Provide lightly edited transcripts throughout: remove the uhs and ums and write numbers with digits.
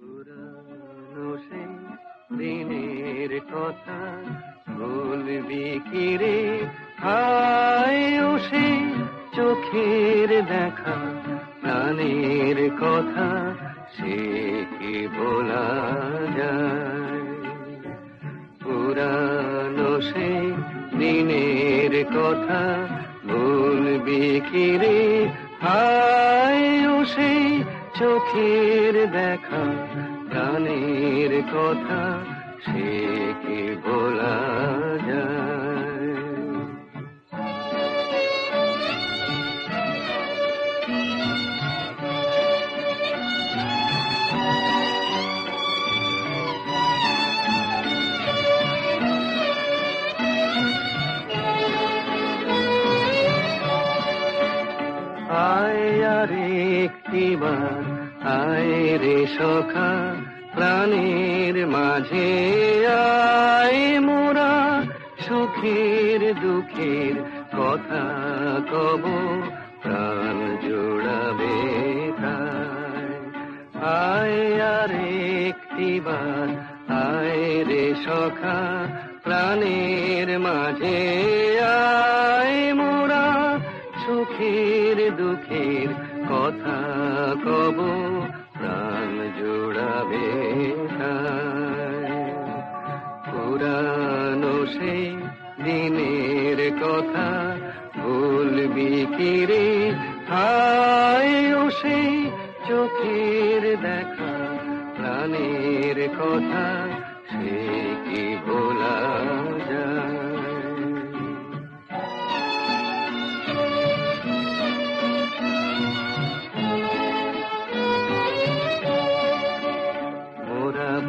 পুরানো সেই দিনের কথা বলবি কি রে? হায় ও সেই চোখের দেখা, প্রাণের কথা সে কি বলা যায়? পুরানো সেই দিনের কথা বলবি কি রে? হায় ও সেই চোখের দেখা, প্রাণের কথা সে কি বলা যায়? আয় আর একটিবার আয় রে সখা, প্রাণের মাঝে আয় মোরা, সুখের দুঃখের কথা কব, প্রাণ জোড়াবে তাই। আয় আর একটিবার আয় রে সখা, প্রাণের মাঝে আয় মোরা, সুখের দুঃখের কথা কব, প্রাণ জোড়াবে তাই। পুরানো সেই দিনের কথা বলবি কি রে? হায় ও সেই চোখের দেখা, প্রাণের কথা সে কি বলা যায়?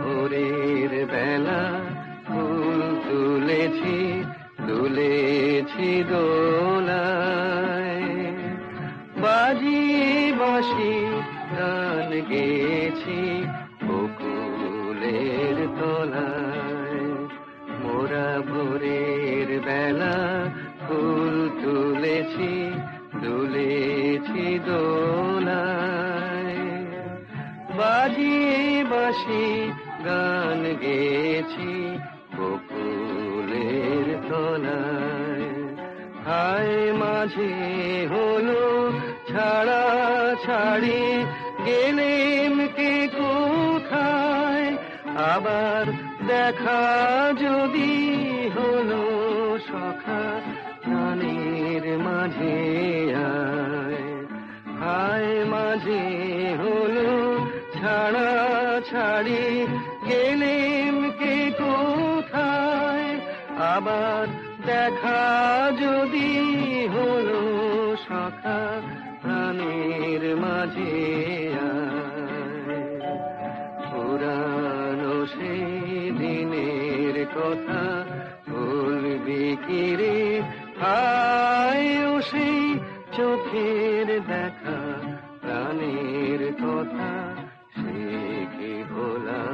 ভোরের বেলা ফুল তুলেছি, তুলেছি দোলায়, বাজিয়ে বাঁশি গান গেয়েছি বকুলের তলায়। মোরা ভোরের বেলা ফুল তুলেছি, তুলেছি দোলায়, বাজিয়ে বাঁশি গান গেয়েছি বকুলের তলায়। হায় মাঝে হলো ছাড়া ছাড়ি, গেলেম কে কোথায়? আবার দেখা যদি হলো সখা, প্রাণের মাঝে আয়। হায় মাঝে হলো ছাড়া ছাড়ি, গেলেম কে কোথায়? আবার দেখা যদি হলো সখা, প্রাণের মাঝে আয়। পুরানো সেই দিনের কথা বলবি কি রে? হায় ও সেই চোখের দেখা, প্রাণের কথা সে কি ভোলা